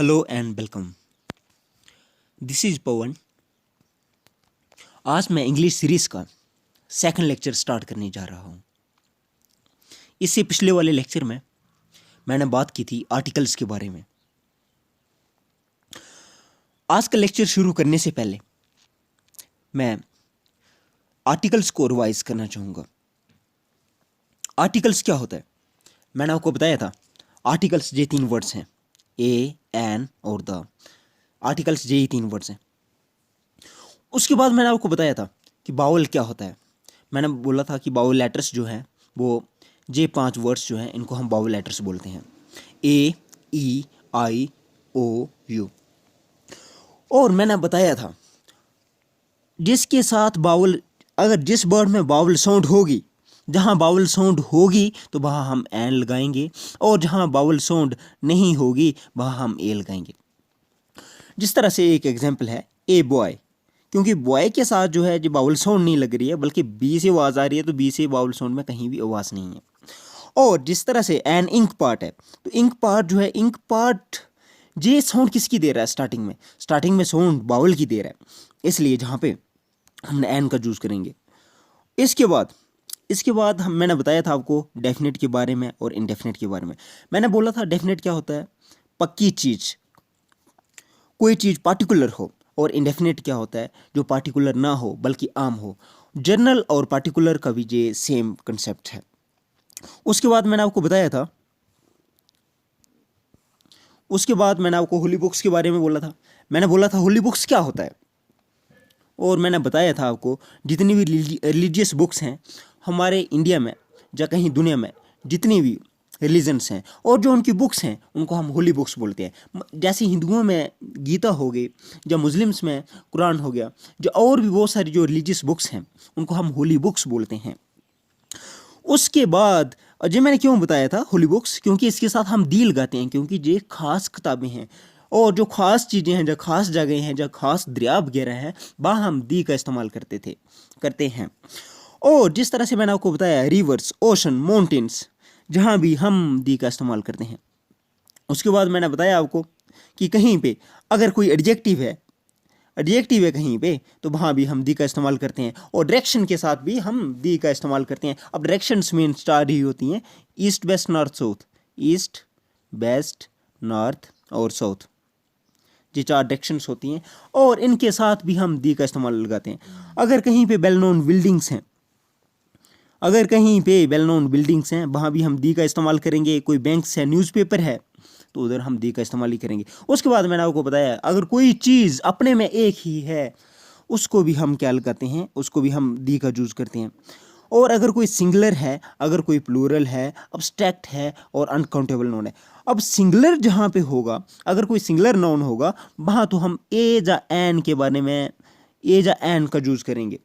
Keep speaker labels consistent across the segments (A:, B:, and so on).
A: Hello and welcome. This is Pavan. आज मैं English series का सेकंड लेक्चर स्टार्ट करने जा रहा हूँ। इससे पिछले वाले लेक्चर में मैंने बात की थी आर्टिकल्स के बारे में। आज का लेक्चर शुरू करने से पहले मैं आर्टिकल्स को रिवाइज करना चाहूँगा। आर्टिकल्स क्या होता है? मैंने आपको बताया था आर्टिकल्स ये तीन वर्ड्स हैं, ए, एन और द। आर्टिकल्स ये ही तीन वर्ड्स हैं। उसके बाद मैंने आपको बताया था कि बाउल क्या होता है। मैंने बोला था कि बाउल लेटर्स जो हैं वो ये 5 वर्ड्स जो हैं इनको हम बाउल लेटर्स बोलते हैं, ए, ई, आई, ओ, यू। और मैंने बताया था जिसके साथ बाउल, अगर जिस वर्ड में बाउल साउंड होगी, जहाँ बाउल साउंड होगी तो वहाँ हम एन लगाएंगे, और जहाँ बाउल साउंड नहीं होगी वहाँ हम ए लगाएंगे। जिस तरह से एक एग्जाम्पल है ए बॉय, क्योंकि बॉय के साथ जो है जो बाउल साउंड नहीं लग रही है बल्कि बी से आवाज़ आ रही है, तो बी से बाउल साउंड में कहीं भी आवाज़ नहीं है। और जिस तरह से एन इंक पार्ट है, तो इंक पार्ट जो है, इंक पार्ट ये साउंड किसकी दे रहा है? स्टार्टिंग में साउंड बाउल की दे रहा है, इसलिए जहाँ पे हमने एन का यूज़ करेंगे। इसके बाद मैंने बताया था आपको डेफिनेट के बारे में और इनडेफिनेट के बारे में। मैंने बोला था डेफिनेट क्या होता है? पक्की चीज़, कोई चीज़ पार्टिकुलर हो। और इंडेफिनेट क्या होता है? जो पार्टिकुलर ना हो बल्कि आम हो। जनरल और पार्टिकुलर का भी ये सेम कंसेप्ट है। उसके बाद मैंने आपको होली बुक्स के बारे में बोला था। मैंने बोला था होली बुक्स क्या होता है, और मैंने बताया था आपको जितनी भी रिलीजियस बुक्स हैं हमारे इंडिया में या कहीं दुनिया में, जितनी भी रिलीजन्स हैं और जो उनकी बुक्स हैं उनको हम होली बुक्स बोलते हैं। जैसे हिंदुओं में गीता हो गई, या मुस्लिम्स में कुरान हो गया, जो और भी बहुत सारी जो रिलीजियस बुक्स हैं उनको हम होली बुक्स बोलते हैं। उसके बाद जो मैंने क्यों बताया था होली बुक्स, क्योंकि इसके साथ हम दी लगाते हैं, क्योंकि ये खास किताबें हैं और जो खास चीज़ें हैं, जो खास जगह हैं, जो खास दरिया वगैरह हैं, वहाँ हम दी का इस्तेमाल करते हैं। और जिस तरह से मैंने आपको बताया रिवर्स, ओशन, माउंटेन्स, जहाँ भी हम दी का इस्तेमाल करते हैं। उसके बाद मैंने बताया आपको कि कहीं पे अगर कोई एडजेक्टिव है कहीं पे, तो वहाँ भी हम दी का इस्तेमाल करते हैं। और डायरेक्शन के साथ भी हम दी का इस्तेमाल करते हैं। अब डायरेक्शंस में 4 ही होती हैं, east west north south. East, west, north और साउथ, ये 4 डायरेक्शंस होती हैं, और इनके साथ भी हम दी का इस्तेमाल लगाते हैं। अगर कहीं पे वेल नोन बिल्डिंग्स हैं वहाँ भी हम दी का इस्तेमाल करेंगे। कोई बैंक्स है, न्यूज़पेपर है, तो उधर हम दी का इस्तेमाल ही करेंगे। उसके बाद मैंने आपको बताया अगर कोई चीज़ अपने में एक ही है उसको भी हम क्या लगाते हैं, उसको भी हम दी का यूज़ करते हैं। और अगर कोई सिंगुलर है, अगर कोई प्लूरल है, अब्स्ट्रैक्ट है और अनकाउंटेबल नाउन है। अब सिंगुलर जहाँ पे होगा, अगर कोई सिंगुलर नाउन होगा वहाँ तो हम ए या एन का यूज़ करेंगे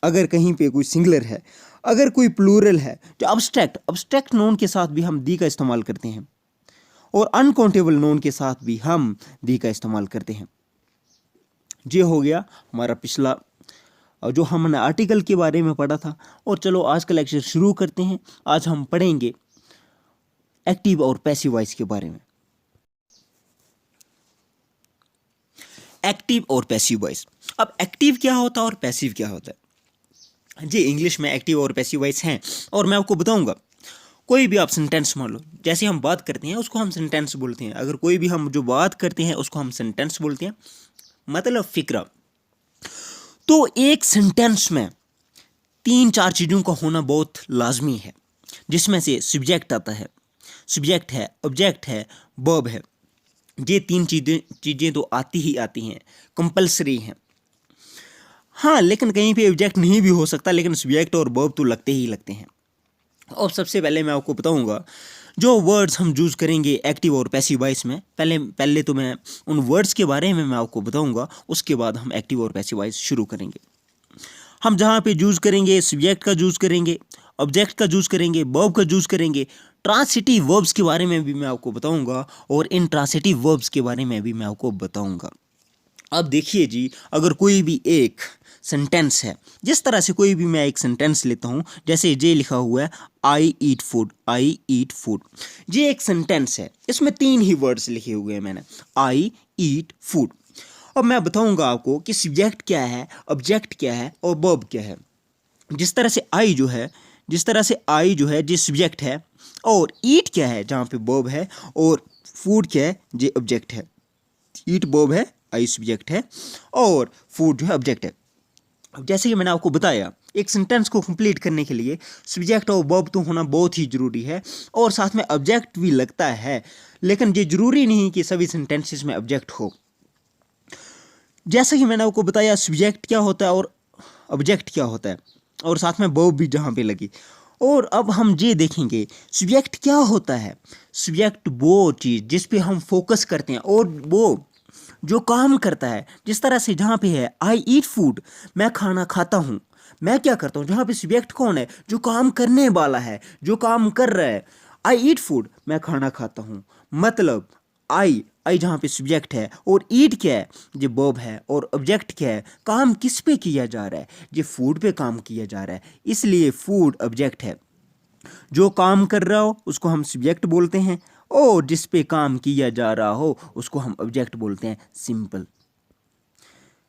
A: अगर कहीं पे कोई सिंगुलर है। अगर कोई प्लूरल है, जो अब्स्ट्रैक्ट नाउन के साथ भी हम दी का इस्तेमाल करते हैं, और अनकाउंटेबल नाउन के साथ भी हम दी का इस्तेमाल करते हैं। ये हो गया हमारा पिछला जो हमने आर्टिकल के बारे में पढ़ा था। और चलो आज का लेक्चर शुरू करते हैं। आज हम पढ़ेंगे एक्टिव और पैसिव वॉइस के बारे में। एक्टिव और पैसिव वॉइस। अब एक्टिव क्या होता है और पैसिव क्या होता है? जी, इंग्लिश में एक्टिव और पैसिव वॉइस हैं, और मैं आपको बताऊंगा। कोई भी आप सेंटेंस मान लो, जैसे हम बात करते हैं उसको हम सेंटेंस बोलते हैं। अगर कोई भी हम जो बात करते हैं उसको हम सेंटेंस बोलते हैं, मतलब फिक्रा। तो एक सेंटेंस में 3-4 चीज़ों का होना बहुत लाजमी है, जिसमें से सब्जेक्ट आता है, ऑब्जेक्ट है, वर्ब है। ये 3 चीज़ें तो आती हैं, कंपलसरी हैं। हाँ, लेकिन कहीं पे ऑब्जेक्ट नहीं भी हो सकता, लेकिन सब्जेक्ट और वर्ब तो लगते हैं। और सबसे पहले मैं आपको बताऊंगा जो वर्ड्स हम यूज़ करेंगे एक्टिव और पैसिव वॉइस में। पहले तो मैं उन वर्ड्स के बारे में मैं आपको बताऊंगा, उसके बाद हम एक्टिव और पैसिव वॉइस शुरू करेंगे। हम जहाँ पे यूज़ करेंगे, सब्जेक्ट का यूज़ करेंगे, ऑब्जेक्ट का यूज़ करेंगे, वर्ब का यूज़ करेंगे। ट्रांसिटिव वर्ब्स के बारे में भी मैं आपको बताऊंगा, और इंट्रांसिटिव वर्ब्स के बारे में भी मैं आपको बताऊंगा। अब देखिए जी, अगर कोई भी एक सेंटेंस है। जिस तरह से कोई भी मैं एक सेंटेंस लेता हूँ, जैसे ये लिखा हुआ है आई ईट फूड, आई ईट फूड, ये एक सेंटेंस है। इसमें 3 ही वर्ड्स लिखे हुए हैं मैंने, आई ईट फूड। अब मैं बताऊंगा आपको कि सब्जेक्ट क्या है, ऑब्जेक्ट क्या है और वर्ब क्या है। जिस तरह से आई जो है, ये सब्जेक्ट है, और ईट क्या है जहाँ पे वर्ब है, और फूड क्या है, ये ऑब्जेक्ट है। ईट वर्ब है, आई सब्जेक्ट है, और फूड जो है ऑब्जेक्ट है। अब जैसे कि मैंने आपको बताया, एक सेंटेंस को कंप्लीट करने के लिए सब्जेक्ट और वर्ब तो होना बहुत ही ज़रूरी है, और साथ में ऑब्जेक्ट भी लगता है, लेकिन ये ज़रूरी नहीं कि सभी सेंटेंसेस में ऑब्जेक्ट हो। जैसे कि मैंने आपको बताया सब्जेक्ट क्या होता है और ऑब्जेक्ट क्या होता है, और साथ में वर्ब भी जहाँ पे लगी। और अब हम ये देखेंगे सब्जेक्ट क्या होता है। सब्जेक्ट वो चीज़ जिस पे हम फोकस करते हैं और वो जो काम करता है। जिस तरह से जहाँ पे है आई ईट फूड, मैं खाना खाता हूँ, मैं क्या करता हूँ, जहाँ पे सब्जेक्ट कौन है, जो काम करने वाला है, जो काम कर रहा है। आई ईट फूड, मैं खाना खाता हूँ, मतलब आई जहाँ पे सब्जेक्ट है, और ईट क्या है, ये वर्ब है, और ऑब्जेक्ट क्या है, काम किस पे किया जा रहा है, ये फूड पे काम किया जा रहा है, इसलिए फूड ऑब्जेक्ट है। जो काम कर रहा हो उसको हम सब्जेक्ट बोलते हैं, और जिस पे काम किया जा रहा हो उसको हम ऑब्जेक्ट बोलते हैं। सिंपल।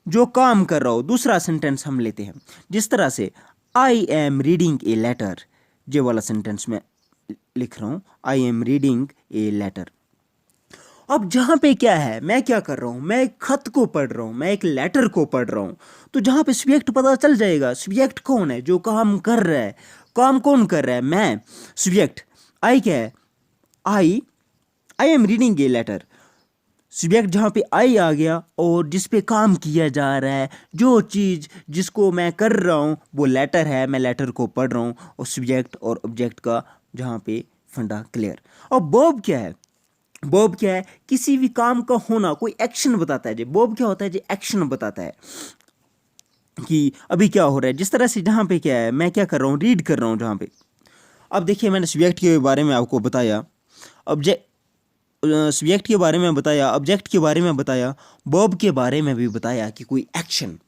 A: जो काम कर रहा हो। दूसरा सेंटेंस हम लेते हैं, जिस तरह से I am reading a letter, ये वाला सेंटेंस मैं लिख रहा हूँ, I am reading a letter. अब जहाँ पे क्या है, मैं क्या कर रहा हूँ, मैं एक खत को पढ़ रहा हूँ, मैं एक लेटर को पढ़ रहा हूँ। तो जहाँ पे सब्जेक्ट पता चल जाएगा, सब्जेक्ट कौन है, जो काम कर रहा है। काम कौन कर रहा है, मैं, सब्जेक्ट। आई क्या है, I am reading a letter. Subject जहाँ पे आई आ गया, और जिस पे काम किया जा रहा है, जो चीज़ जिसको मैं कर रहा हूँ वो लेटर है, मैं लेटर को पढ़ रहा हूँ, और सब्जेक्ट और ऑब्जेक्ट का जहाँ पे फंडा क्लियर। और वर्ब क्या है, वर्ब क्या है, किसी भी काम का होना, कोई एक्शन बताता है। जो वर्ब क्या होता है, जो एक्शन बताता है कि अभी क्या हो रहा है। जिस तरह से जहाँ पे क्या है, मैं क्या कर रहा हूँ, रीड कर रहा हूँ जहाँ पे। अब देखिए, मैंने सब्जेक्ट के बारे में आपको बताया, सब्जेक्ट के बारे में बताया, ऑब्जेक्ट के बारे में बताया, वर्ब के बारे में भी बताया कि कोई एक्शन,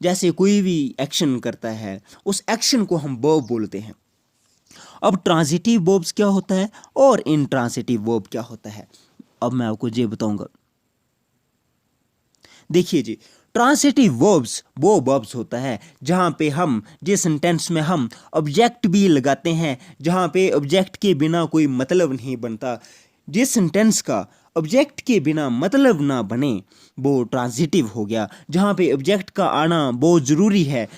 A: जैसे कोई भी एक्शन करता है, उस एक्शन को हम वर्ब बोलते हैं। अब ट्रांजिटिव वर्ब्स क्या होता है और इंट्रांजिटिव वर्ब क्या होता है, अब मैं आपको ये बताऊंगा। देखिए जी, ट्रांजिटिव वर्ब्स वो वर्ब्स होता है जहाँ पे हम, जिस सेंटेंस में हम ऑब्जेक्ट भी लगाते हैं, जहाँ पे ऑब्जेक्ट के बिना कोई मतलब नहीं बनता। जिस सेंटेंस का ऑब्जेक्ट के बिना मतलब ना बने वो ट्रांजिटिव हो गया। जहाँ पे ऑब्जेक्ट का आना बहुत ज़रूरी है,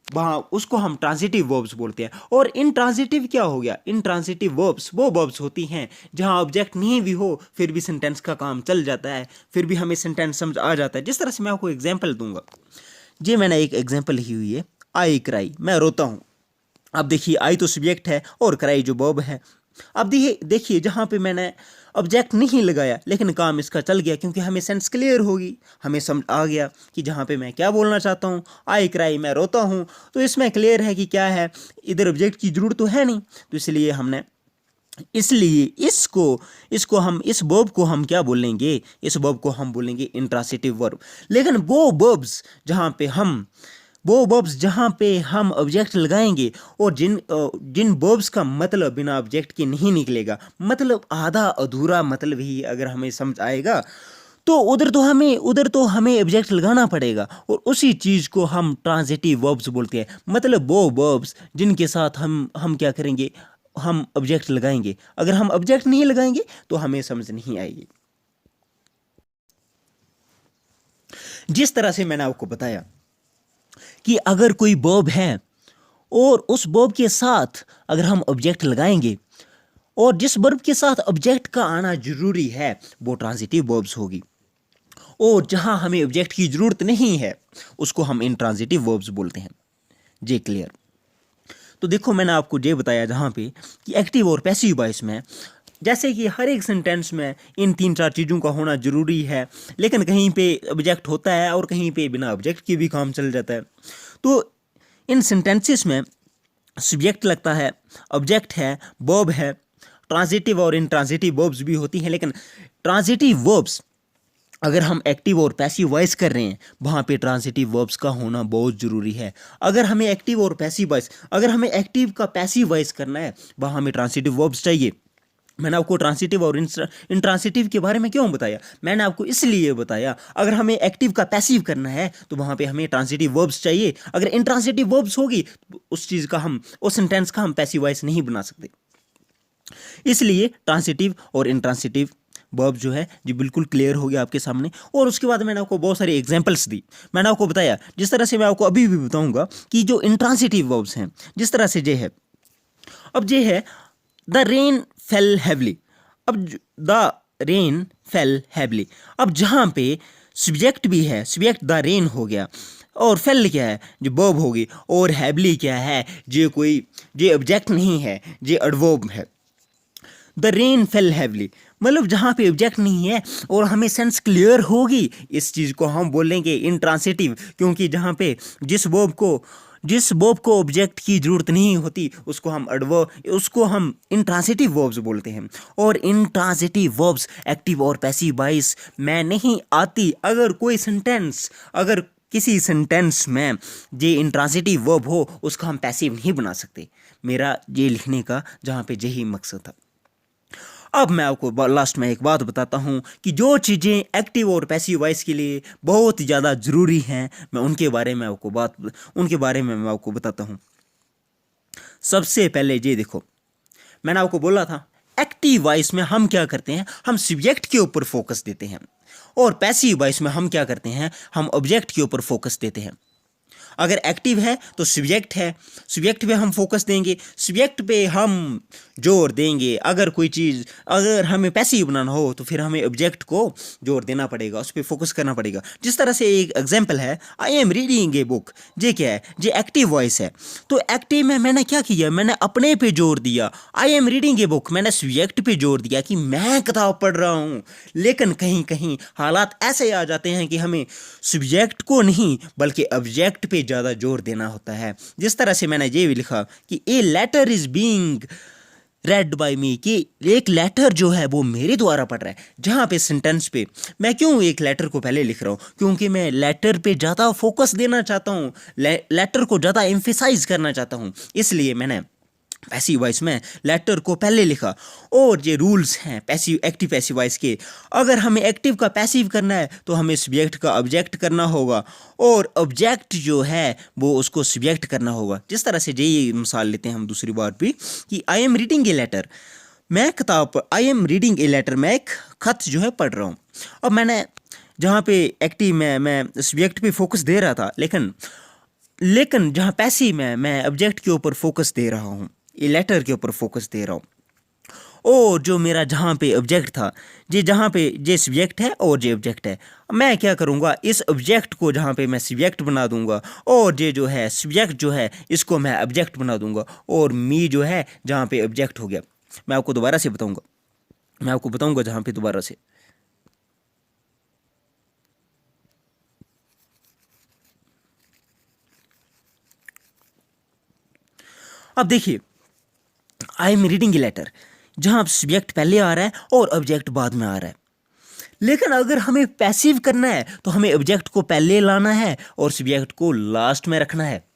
A: वहाँ उसको हम ट्रांजिटिव वर्ब्स बोलते हैं। और इनट्रांजिटिव क्या हो गया, इनट्रांजिटिव वर्ब्स वो वर्ब्स होती हैं जहाँ ऑब्जेक्ट नहीं भी हो फिर भी सेंटेंस का काम चल जाता है, फिर भी हमें सेंटेंस समझ आ जाता है। जिस तरह से मैं आपको एग्जांपल दूंगा, ये मैंने एक एग्जांपल लिखी हुई है, आई क्राई, मैं रोता हूँ। अब देखिए, आई तो सब्जेक्ट है और क्राई जो वर्ब है। अब देखिए जहाँ पे मैंने ऑब्जेक्ट नहीं लगाया, लेकिन काम इसका चल गया, क्योंकि हमें सेंस क्लियर होगी, हमें समझ आ गया कि जहाँ पे मैं क्या बोलना चाहता हूँ। आई क्राई, मैं रोता हूँ, तो इसमें क्लियर है कि क्या है, इधर ऑब्जेक्ट की जरूरत तो है नहीं, तो इसलिए इसको हम, इस वर्ब को हम क्या बोलेंगे, इस वर्ब को हम बोलेंगे इंट्रांसिटिव वर्ब। लेकिन वो वर्ब्स जहाँ पे हम ऑब्जेक्ट लगाएंगे, और जिन वर्ब्स का मतलब बिना ऑब्जेक्ट के नहीं निकलेगा, मतलब आधा अधूरा मतलब ही अगर हमें समझ आएगा, तो उधर तो हमें ऑब्जेक्ट लगाना पड़ेगा, और उसी चीज़ को हम ट्रांजिटिव वर्ब्स बोलते हैं। मतलब वो वर्ब्स जिनके साथ हम क्या करेंगे, हम ऑब्जेक्ट लगाएंगे। अगर हम ऑब्जेक्ट नहीं लगाएंगे तो हमें समझ नहीं आएगी। जिस तरह से मैंने आपको बताया कि अगर कोई वर्ब है और उस वर्ब के साथ अगर हम ऑब्जेक्ट लगाएंगे, और जिस वर्ब के साथ ऑब्जेक्ट का आना जरूरी है वो ट्रांजिटिव वर्ब्स होगी, और जहां हमें ऑब्जेक्ट की जरूरत नहीं है उसको हम इनट्रांजिटिव वर्ब्स बोलते हैं। जे क्लियर। तो देखो, मैंने आपको ये बताया जहाँ पे कि एक्टिव और पैसिव वॉइस में, जैसे कि हर एक सेंटेंस में इन 3-4 चीज़ों का होना ज़रूरी है, लेकिन कहीं पे ऑब्जेक्ट होता है और कहीं पे बिना ऑब्जेक्ट के भी काम चल जाता है। तो इन सेंटेंसेस में सब्जेक्ट लगता है, ऑब्जेक्ट है, वर्ब है, ट्रांजिटिव और इनट्रांजिटिव वर्ब्स भी होती हैं। लेकिन ट्रांजिटिव वर्ब्स अगर हम एक्टिव और पैसिव वॉइस कर रहे हैं, वहाँ पे ट्रांसिटिव वर्ब्स का होना बहुत ज़रूरी है। अगर हमें एक्टिव और पैसिव वॉइस, अगर हमें एक्टिव का पैसिव वॉइस करना है, वहाँ हमें ट्रांसिटिव वर्ब्स चाहिए। मैंने आपको ट्रांसिटिव और इंट्रांसिटिव के बारे में क्यों बताया? मैंने आपको इसलिए बताया, अगर हमें एक्टिव का पैसिव करना है तो वहाँ पे हमें ट्रांसिटिव वर्ब्स चाहिए। अगर इंट्रांसिटिव वर्ब्स होगी तो उस चीज़ का हम, उस सेंटेंस का हम पैसिव वॉइस नहीं बना सकते। इसलिए ट्रांसिटिव और इंट्रांसिटिव वर्ब जो है जी बिल्कुल क्लियर हो गया आपके सामने। और उसके बाद मैंने आपको बहुत सारी एग्जांपल्स दी। मैंने आपको बताया, जिस तरह से मैं आपको अभी भी बताऊंगा कि जो इंट्रांसिटिव वर्ब्स हैं, जिस तरह से जे है, अब जे है द रेन फेल हैवली। अब द रेन फेल हैवली, अब जहाँ पे सब्जेक्ट भी है, सब्जेक्ट द रेन हो गया, और फेल क्या है, जो वर्ब होगी, और हैवली क्या है, जो कोई, जे ऑब्जेक्ट नहीं है, जे एडवर्ब है। द रेन फेल हैवली, मतलब जहाँ पे ऑब्जेक्ट नहीं है और हमें सेंस क्लियर होगी, इस चीज़ को हम बोलेंगे इंट्रांसिटिव। क्योंकि जहाँ पे जिस वर्ब को ऑब्जेक्ट की जरूरत नहीं होती, उसको हम इंट्रांसिटिव वर्ब्स बोलते हैं। और इंट्रांसिटिव वर्ब्स एक्टिव और पैसिव वॉइस में नहीं आती। अगर किसी सेंटेंस में जे इंट्रांसिटिव वर्ब हो, उसका हम पैसिव नहीं बना सकते। मेरा ये लिखने का जहाँ पे यही मकसद था। अब मैं आपको लास्ट में एक बात बताता हूँ कि जो चीज़ें एक्टिव और पैसिव वॉइस के लिए बहुत ज़्यादा ज़रूरी हैं, मैं उनके बारे में मैं आपको बताता हूँ। सबसे पहले ये देखो, मैंने आपको बोला था एक्टिव वॉइस में हम क्या करते हैं, हम सब्जेक्ट के ऊपर फोकस देते हैं, और पैसिव वॉइस में हम क्या करते हैं, हम ऑब्जेक्ट के ऊपर फोकस देते हैं। अगर एक्टिव है तो सब्जेक्ट है, सब्जेक्ट पे हम फोकस देंगे, सब्जेक्ट पे हम जोर देंगे। अगर हमें पैसिव बनाना हो तो फिर हमें ऑब्जेक्ट को जोर देना पड़ेगा, उस पर फोकस करना पड़ेगा। जिस तरह से एक एग्जांपल है, I am reading a book, ये क्या है, ये एक्टिव वॉइस है। तो एक्टिव में मैंने क्या किया, मैंने अपने पे जोर दिया। आई एम रीडिंग ए बुक, मैंने सब्जेक्ट पे जोर दिया कि मैं किताब पढ़ रहा हूँ। लेकिन कहीं कहीं हालात ऐसे आ जाते हैं कि हमें सब्जेक्ट को नहीं बल्कि ऑब्जेक्ट पे ज़्यादा जोर देना होता है। जिस तरह से मैंने ये भी लिखा कि a letter is being read by me, कि एक लेटर जो है वो मेरे द्वारा पढ़ रहा है। जहाँ पे सेंटेंस पे मैं क्यों एक लेटर को पहले लिख रहा हूँ, क्योंकि मैं लेटर पे ज़्यादा फोकस देना चाहता हूँ, लेटर को ज़्यादा एम्फेसाइज करना चाहता हूँ, इसलिए मैंने पैसिव वॉइस में लेटर को पहले लिखा। और ये रूल्स हैं एक्टिव पैसिव वॉइस के। अगर हमें एक्टिव का पैसिव करना है तो हमें सब्जेक्ट का ऑब्जेक्ट करना होगा, और ऑब्जेक्ट जो है वो उसको सब्जेक्ट करना होगा। जिस तरह से यही मिसाल लेते हैं हम दूसरी बार भी, कि I am reading a letter, I am reading a letter, मैं एक खत जो है पढ़ रहा हूँ। अब मैंने जहाँ पे एक्टिव में मैं सब्जेक्ट पे फोकस दे रहा था, लेकिन जहाँ पैसिव में मैं ऑब्जेक्ट के ऊपर फोकस दे रहा हूँ, ये लेटर के ऊपर फोकस दे रहा हूँ। और जो मेरा जहाँ पे ऑब्जेक्ट था, जहाँ पे ये सब्जेक्ट है और ये ऑब्जेक्ट है, मैं क्या करूँगा, इस ऑब्जेक्ट को जहाँ पे मैं सब्जेक्ट बना दूंगा, और ये जो है सब्जेक्ट जो है इसको मैं ऑब्जेक्ट बना दूंगा, और मी जो है जहाँ पे ऑब्जेक्ट हो गया। मैं आपको दोबारा से बताऊँगा जहाँ पे दोबारा से। अब देखिए, I am reading a letter, जहाँ सब्जेक्ट पहले आ रहा है और ऑब्जेक्ट बाद में आ रहा है। लेकिन अगर हमें पैसिव करना है तो हमें ऑब्जेक्ट को पहले लाना है और सब्जेक्ट को लास्ट में रखना है।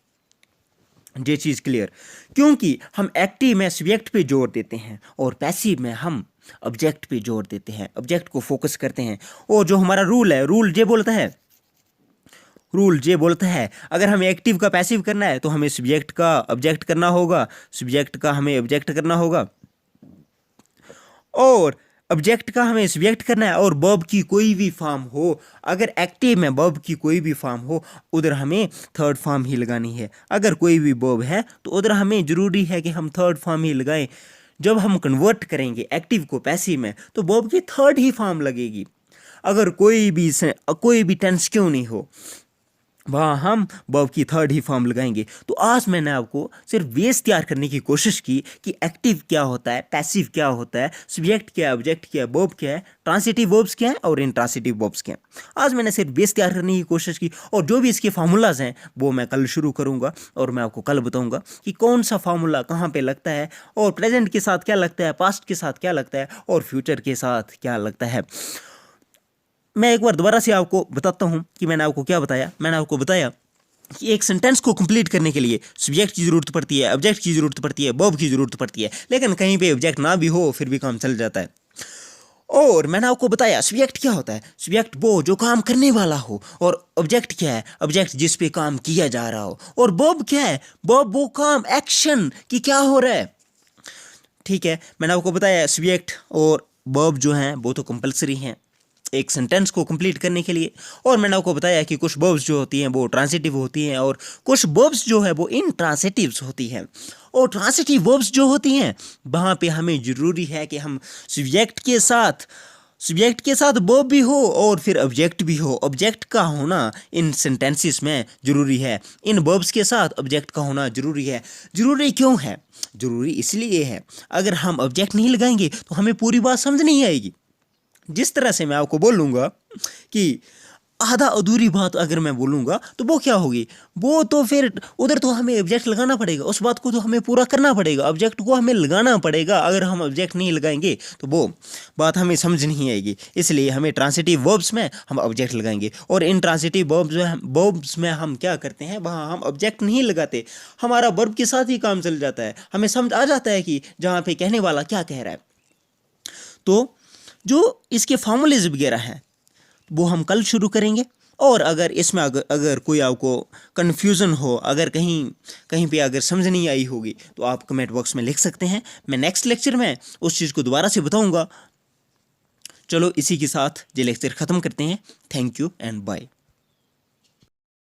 A: ये चीज़ क्लियर, क्योंकि हम एक्टिव में सब्जेक्ट पे जोर देते हैं और पैसिव में हम ऑब्जेक्ट पे जोर देते हैं, ऑब्जेक्ट को फोकस करते हैं। और जो हमारा रूल ये बोलता है अगर हमें एक्टिव का पैसिव करना है तो हमें सब्जेक्ट का ऑब्जेक्ट करना होगा, सब्जेक्ट का हमें ऑब्जेक्ट करना होगा, और ऑब्जेक्ट का हमें सब्जेक्ट करना है। और वर्ब की कोई भी फॉर्म हो, अगर एक्टिव में वर्ब की कोई भी फॉर्म हो, उधर हमें थर्ड फॉर्म ही लगानी है। अगर कोई भी वर्ब है तो उधर हमें ज़रूरी है कि हम थर्ड फॉर्म ही लगाएं। जब हम कन्वर्ट करेंगे एक्टिव को पैसिव में तो वर्ब की थर्ड ही फॉर्म लगेगी। अगर कोई भी टेंस क्यों नहीं हो, वहाँ हम वर्ब की थर्ड ही फॉर्म लगाएंगे। तो आज मैंने आपको सिर्फ बेस तैयार करने की कोशिश की कि एक्टिव क्या होता है, पैसिव क्या होता है, सब्जेक्ट क्या है, ऑब्जेक्ट क्या है, वर्ब क्या है, ट्रांसिटिव वर्ब्स क्या है और इंट्रांसिटिव वर्ब्स क्या है। आज मैंने सिर्फ बेस तैयार करने की कोशिश की, और जो भी इसके फार्मूलाज हैं वो मैं कल शुरू करूँगा, और मैं आपको कल बताऊँगा कि कौन सा फार्मूला कहाँ पर लगता है, और प्रेजेंट के साथ क्या लगता है, पास्ट के साथ क्या लगता है, और फ्यूचर के साथ क्या लगता है। मैं एक बार दोबारा से आपको बताता हूँ कि मैंने आपको क्या बताया। मैंने आपको बताया कि एक सेंटेंस को कंप्लीट करने के लिए सब्जेक्ट की ज़रूरत पड़ती है, ऑब्जेक्ट की ज़रूरत पड़ती है, वर्ब की ज़रूरत पड़ती है, लेकिन कहीं पे ऑब्जेक्ट ना भी हो फिर भी काम चल जाता है। और मैंने आपको बताया सब्जेक्ट क्या होता है। सब्जेक्ट वो जो काम करने वाला हो, और ऑब्जेक्ट क्या है, ऑब्जेक्ट जिस पे काम किया जा रहा हो। और वर्ब क्या है, वर्ब वो काम, एक्शन कि क्या हो रहा है। ठीक है, मैंने आपको बताया सब्जेक्ट और वर्ब जो हैं वो तो कंपलसरी हैं एक सेंटेंस को कंप्लीट करने के लिए। और मैंने आपको बताया कि कुछ वर्ब्स जो होती हैं वो ट्रांसिटिव होती हैं और कुछ वर्ब्स जो है वो इंट्रांसिटिव्स होती हैं। और ट्रांसिटिव वर्ब्स जो होती हैं वहाँ पे हमें ज़रूरी है कि हम सब्जेक्ट के साथ वर्ब भी हो और फिर ऑब्जेक्ट भी हो। ऑब्जेक्ट का होना इन सेंटेंसेस में ज़रूरी है, इन वर्ब्स के साथ ऑब्जेक्ट का होना ज़रूरी है। ज़रूरी क्यों है? ज़रूरी इसलिए है, अगर हम ऑब्जेक्ट नहीं लगाएंगे तो हमें पूरी बात समझ नहीं आएगी। जिस तरह से मैं आपको बोलूँगा कि आधा अधूरी बात अगर मैं बोलूँगा तो वो क्या होगी, वो तो फिर उधर तो हमें ऑब्जेक्ट लगाना पड़ेगा, उस बात को तो हमें पूरा करना पड़ेगा, ऑब्जेक्ट को हमें लगाना पड़ेगा। अगर हम ऑब्जेक्ट नहीं लगाएंगे तो वो बात हमें समझ नहीं आएगी। इसलिए हमें ट्रांसिटिव वर्ब्स में हम ऑब्जेक्ट लगाएंगे, और इन ट्रांसिटिव वर्ब्स में हम क्या करते हैं, वहाँ हम ऑब्जेक्ट नहीं लगाते, हमारा वर्ब के साथ ही काम चल जाता है। हमें समझ आ जाता है कि जहाँ पे कहने वाला क्या कह रहा है। तो जो इसके फार्मूलेज वगैरह हैं वो हम कल शुरू करेंगे। और अगर इसमें अगर कोई आपको कन्फ्यूज़न हो, अगर कहीं पे अगर समझ नहीं आई होगी तो आप कमेंट बॉक्स में लिख सकते हैं। मैं नेक्स्ट लेक्चर में उस चीज़ को दोबारा से बताऊंगा। चलो इसी के साथ ये लेक्चर ख़त्म करते हैं। Thank you and bye.